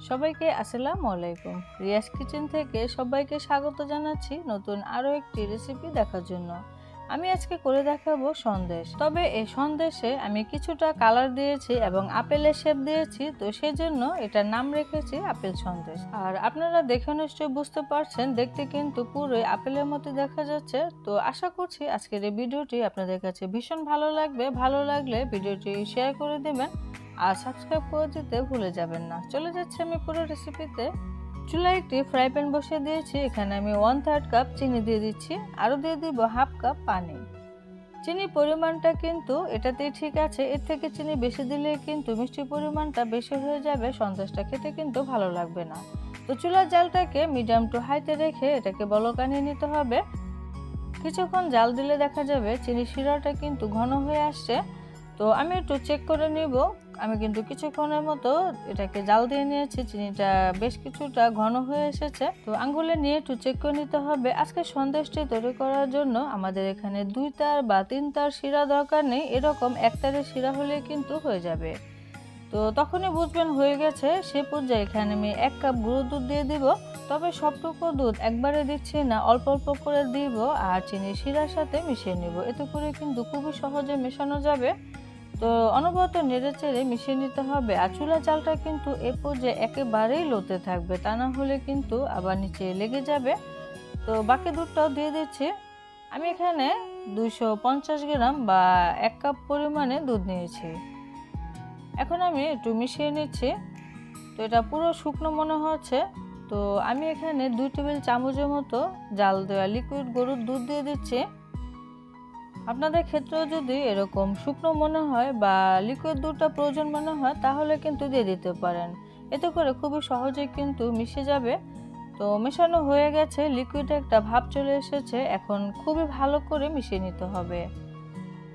সবাইকে আসসালামু আলাইকুম। রিয়াজ কিচেন থেকে সবাইকে স্বাগত জানাচ্ছি নতুন আরও একটি রেসিপি দেখার জন্য। আমি আজকে করে দেখাবো সন্দেশ। তবে এই সন্দেশে আমি কিছুটা কালার দিয়েছি এবং আপেলের শেপ দিয়েছি, তো সেজন্য এটার নাম রেখেছি আপেল সন্দেশ। আর আপনারা দেখে নিশ্চয়ই বুঝতে পারছেন, দেখতে কিন্তু পুরোই আপেলের মতো দেখা যাচ্ছে। তো আশা করছি আজকের এই ভিডিওটি আপনাদের কাছে ভীষণ ভালো লাগবে। ভালো লাগলে ভিডিওটি শেয়ার করে দেবেন আর সাবস্ক্রাইব করে দিতে ভুলে যাবেন না। চলে যাচ্ছি আমি পুরো রেসিপিতে। চুলায় একটি ফ্রাই প্যান বসিয়ে দিয়েছি। এখানে আমি 1/3 কাপ চিনি দিয়ে দিচ্ছি, আরও দিয়ে দিব 1/2 কাপ পানি। চিনির পরিমাণটা কিন্তু এটাতেই ঠিক আছে, এর থেকে চিনি বেশি দিলে কিন্তু মিষ্টির পরিমাণটা বেশি হয়ে যাবে, সন্দেশটা খেতে কিন্তু ভালো লাগবে না। তো চুলার জালটাকে মিডিয়াম টু হাইতে রেখে এটাকে বলক আনিয়ে নিতে হবে। কিছুক্ষণ জাল দিলে দেখা যাবে চিনির শিরাটা কিন্তু ঘন হয়ে আসছে। তো আমি একটু চেক করে নিব। আমি কিন্তু কিছুক্ষণের মতো এটাকে জাল দিয়ে নিয়েছি, চিনিটা বেশ কিছুটা ঘন হয়ে এসেছে। তো আঙ্গুলে নিয়ে একটু চেক করে নিতে হবে। আজকে সন্দেশটি তৈরি করার জন্য আমাদের এখানে 2 তার বা 3 তার শিরা দরকার নেই, এরকম 1 তারের শিরা হলে কিন্তু হয়ে যাবে। তো তখনই বুঝবেন হয়ে গেছে। সে পর্যায়ে এখানে আমি 1 কাপ গুঁড়ো দুধ দিয়ে দিব। তবে সবটুকু দুধ একবারে দিচ্ছি না, অল্প অল্প করে দিব আর চিনি শিরার সাথে মিশিয়ে নিব। এতে করে কিন্তু খুবই সহজে মেশানো যাবে। তো অনবরত নেড়ে চেড়ে মিশিয়ে নিতে হবে। আর চুলা জালটা কিন্তু এ পর্যায়ে একেবারেই লোতে থাকবে, তা না হলে কিন্তু আবার নিচে লেগে যাবে। তো বাকি দুধটাও দিয়ে দিচ্ছি। আমি এখানে 250 গ্রাম বা 1 কাপ পরিমাণে দুধ নিয়েছি। এখন আমি একটু মিশিয়ে নিচ্ছি। তো এটা পুরো শুকনো মনে হচ্ছে। তো আমি এখানে 2 টেবিল চামচের মতো জাল দেওয়া লিকুইড গরুর দুধ দিয়ে দিচ্ছি। আপনাদের ক্ষেত্রেও যদি এরকম শুকনো মনে হয় বা লিকুইড দুধটা প্রয়োজন মনে হয় তাহলে কিন্তু দিয়ে দিতে পারেন। এতে করে খুবই সহজে কিন্তু মিশে যাবে। তো মেশানো হয়ে গেছে, লিকুইডে একটা ভাব চলে এসেছে। এখন খুবই ভালো করে মিশিয়ে নিতে হবে।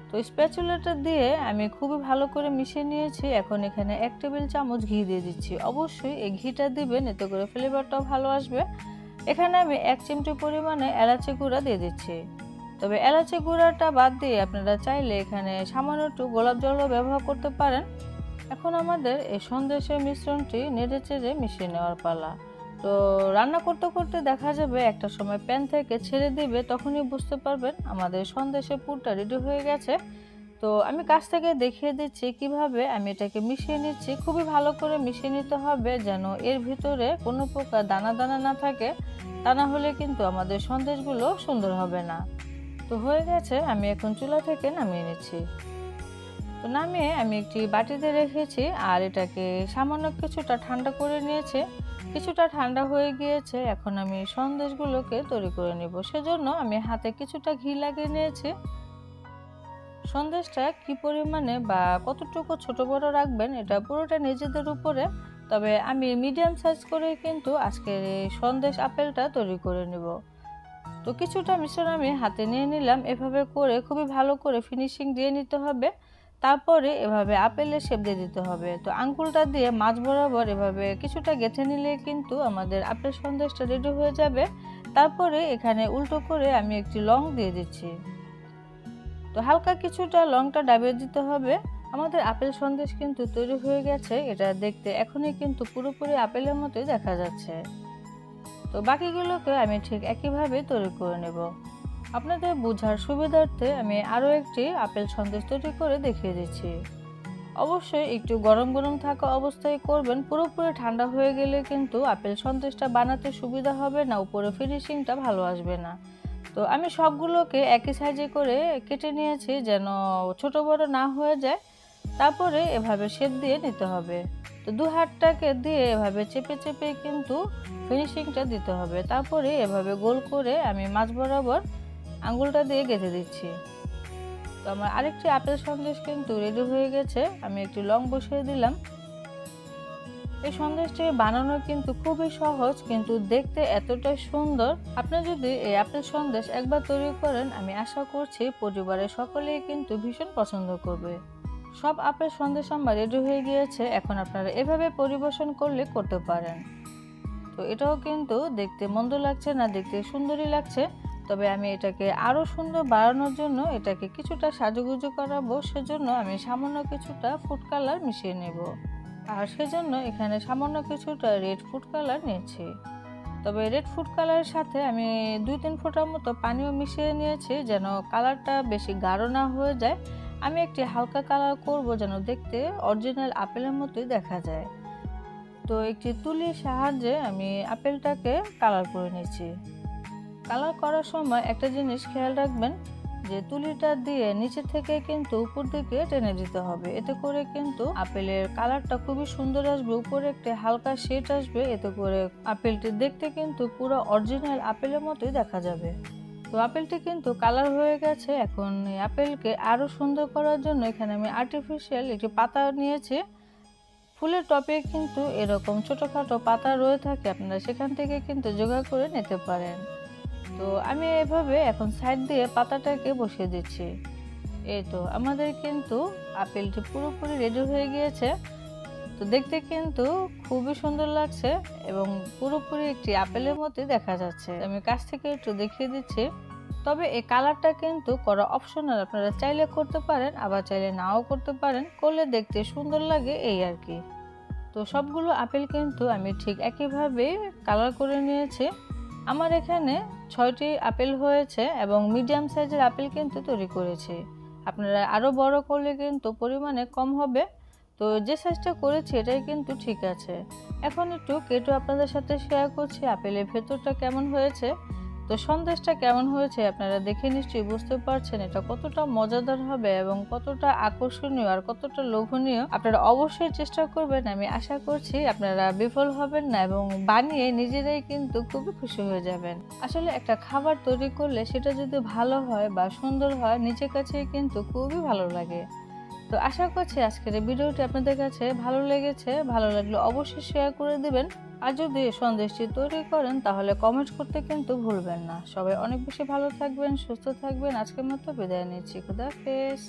তো স্প্যাচুলাটা দিয়ে আমি খুবই ভালো করে মিশিয়ে নিয়েছি। এখন এখানে 1 টেবিল চামচ ঘি দিয়ে দিচ্ছি। অবশ্যই এই ঘিটা দিবেন, এতে করে ফ্লেভারটাও ভালো আসবে। এখানে আমি 1 চিমটি পরিমাণে এলাচি গুঁড়া দিয়ে দিচ্ছি। তবে এলাচি গুঁড়াটা বাদ দিয়ে আপনারা চাইলে এখানে সামান্য একটু গোলাপ জলও ব্যবহার করতে পারেন। এখন আমাদের এই সন্দেশের মিশ্রণটি নেড়ে চেড়ে মিশিয়ে নেওয়ার পালা। তো রান্না করতে করতে দেখা যাবে একটা সময় প্যান থেকে ছেড়ে দিবে, তখনই বুঝতে পারবেন আমাদের সন্দেশের পুরটা রেডি হয়ে গেছে। তো আমি কাছ থেকে দেখিয়ে দিচ্ছি কিভাবে আমি এটাকে মিশিয়ে নিচ্ছি। খুবই ভালো করে মিশিয়ে নিতে হবে যেন এর ভিতরে কোনো প্রকার দানা দানা না থাকে, তা না হলে কিন্তু আমাদের সন্দেশগুলো সুন্দর হবে না। তো হয়ে গেছে, আমি এখন চুলা থেকে নামিয়ে নিচ্ছি। তো নামিয়ে আমি একটি বাটিতে রেখেছি আর এটাকে সামান্য কিছুটা ঠান্ডা করে নিয়েছি। কিছুটা ঠান্ডা হয়ে গিয়েছে, এখন আমি সন্দেশগুলোকে তৈরি করে নেব। সেজন্য আমি হাতে কিছুটা ঘি লাগিয়ে নিয়েছি। সন্দেশটা কি পরিমাণে বা কতটুকু ছোট বড় রাখবেন এটা পুরোটা নিজেদের উপরে। তবে আমি মিডিয়াম সাইজ করে কিন্তু আজকের এই সন্দেশ আপেলটা তৈরি করে নেব। তো কিছুটা মিশ্রণ আমি হাতে নিয়ে নিলাম। এভাবে করে খুবই ভালো করে ফিনিশিং দিয়ে নিতে হবে। তারপরে এভাবে আপেলের শেপ দিয়ে দিতে হবে। তো আঙ্গুলটা দিয়ে মাঝ বরাবর এভাবে কিছুটা গেঁথে নিলে কিন্তু আমাদের আপেল সন্দেশটা রেডি হয়ে যাবে। তারপরে এখানে উল্টো করে আমি একটি লং দিয়ে দিচ্ছি। তো হালকা কিছুটা লংটা ডাবিয়ে দিতে হবে। আমাদের আপেল সন্দেশ কিন্তু তৈরি হয়ে গেছে। এটা দেখতে এখনই কিন্তু পুরোপুরি আপেলের মতোই দেখা যাচ্ছে। তো বাকিগুলোকে আমি ঠিক একইভাবে তৈরি করে নেব। আপনাদের বোঝার সুবিধার্থে আমি আরও একটি আপেল সন্দেশ তৈরি করে দেখিয়ে দিচ্ছি। অবশ্যই একটু গরম গরম থাকা অবস্থায় করবেন। পুরোপুরি ঠান্ডা হয়ে গেলে কিন্তু আপেল সন্দেশটা বানাতে সুবিধা হবে না, উপরে ফিনিশিংটা ভালো আসবে না। তো আমি সবগুলোকে একই সাইজে করে কেটে নিয়েছি যেন ছোট বড় না হয়ে যায়। তারপরে এভাবে শেপ দিয়ে নিতে হবে। তো দু হাতটাকে দিয়ে এভাবে চেপে চেপে কিন্তু ফিনিশিংটা দিতে হবে। তারপরে এভাবে গোল করে আমি মাঝ বরাবর আঙ্গুলটা দিয়ে গেঁথে দিচ্ছি। তো আমার আরেকটি আপেল সন্দেশ কিন্তু রেডি হয়ে গেছে। আমি একটি লং বসিয়ে দিলাম। এই সন্দেশটি বানানো কিন্তু খুবই সহজ, কিন্তু দেখতে এতটাই সুন্দর। আপনি যদি এই আপেল সন্দেশ একবার তৈরি করেন, আমি আশা করছি পরিবারের সকলেই কিন্তু ভীষণ পছন্দ করবে। সব আপেল সন্দেশ আমার রেডি হয়ে গিয়েছে। এখন আপনারা এভাবে পরিবেশন করতে পারেন। তো এটাও কিন্তু দেখতে মন্দ লাগছে না, দেখতে সুন্দরই লাগছে। তবে আমি এটাকে আরও সুন্দর বাড়ানোর জন্য এটাকে কিছুটা সাজুগুজু করাবো। সেজন্য আমি সামান্য কিছুটা ফুড কালার মিশিয়ে নেব। আর সেজন্য এখানে সামান্য কিছুটা রেড ফুড কালার নিয়েছি। তবে রেড ফুড কালারের সাথে আমি 2-3 ফোঁটার মতো পানিও মিশিয়ে নিয়েছি, যেন কালারটা বেশি গাঢ় না হয়ে যায়। আমি একটি হালকা কালার করব যেন দেখতে অরিজিনাল আপেলের মতোই দেখা যায়। তো একটি তুলির সাহায্যে আমি আপেলটাকে কালার করে নিয়েছি। কালার করার সময় একটা জিনিস খেয়াল রাখবেন যে তুলিটা দিয়ে নিচে থেকে কিন্তু উপর দিকে টেনে দিতে হবে, এতে করে কিন্তু আপেলের কালারটা খুবই সুন্দর আসবে, উপরে একটা হালকা শেড আসবে, এতে করে আপেলটি দেখতে কিন্তু পুরো অরিজিনাল আপেলের মতোই দেখা যাবে। তো আপেলটি কিন্তু কালার হয়ে গেছে। এখন এই আপেলকে আরো সুন্দর করার জন্য এখানে আমি আর্টিফিশিয়াল একটি পাতা নিয়েছি। ফুলের টবে কিন্তু এরকম ছোটখাটো পাতা রয়ে থাকে, আপনারা সেখান থেকে কিন্তু জোগাড় করে নিতে পারেন। তো আমি এভাবে এখন সাইড দিয়ে পাতাটাকে বসিয়ে দিচ্ছি। এই তো আমাদের কিন্তু আপেলটি পুরোপুরি রেডি হয়ে গিয়েছে। তো দেখতে কিন্তু খুবই সুন্দর লাগছে এবং পুরোপুরি একটি আপেলের মতোই দেখা যাচ্ছে। আমি কাছ থেকে একটু দেখিয়ে দিচ্ছি। তবে এই কালারটা কিন্তু করা অপশনাল, আপনারা চাইলে করতে পারেন, আবার চাইলে নাও করতে পারেন, করলে দেখতে সুন্দর লাগে এই আর কি। তো সবগুলো আপেল কিন্তু আমি ঠিক একইভাবে কালার করে নিয়েছি। আমার এখানে 6টি আপেল হয়েছে এবং মিডিয়াম সাইজের আপেল কিন্তু তৈরি করেছি। আপনারা আরও বড় করলে কিন্তু পরিমাণে কম হবে। তো যে সাইজটা করেছি এটাই কিন্তু ঠিক আছে। এখন একটু কেটে আপনাদের সাথে শেয়ার করছি আপেলের ভেতরটা কেমন হয়েছে। তো সন্দেশটা কেমন হয়েছে আপনারা দেখে নিশ্চয়ই বুঝতে পারছেন এটা কতটা মজাদার হবে এবং কতটা আকর্ষণীয় আর কতটা লোভনীয়। আপনারা অবশ্যই চেষ্টা করবেন, আমি আশা করছি আপনারা বিফল হবেন না এবং বানিয়ে নিজেরাই কিন্তু খুবই খুশি হয়ে যাবেন। আসলে একটা খাবার তৈরি করলে সেটা যদি ভালো হয় বা সুন্দর হয় নিজের কাছে কিন্তু খুবই ভালো লাগে। তো আশা করছি আজকের এই ভিডিওটি আপনাদের কাছে ভালো লেগেছে। ভালো লাগলে অবশ্যই শেয়ার করে দিবেন। আর যদি সন্দেশটি তৈরি করেন তাহলে কমেন্ট করতে কিন্তু ভুলবেন না। সবাই অনেক বেশি ভালো থাকবেন, সুস্থ থাকবেন। আজকের মতো বিদায় নিচ্ছি। খুদা হাফেজ।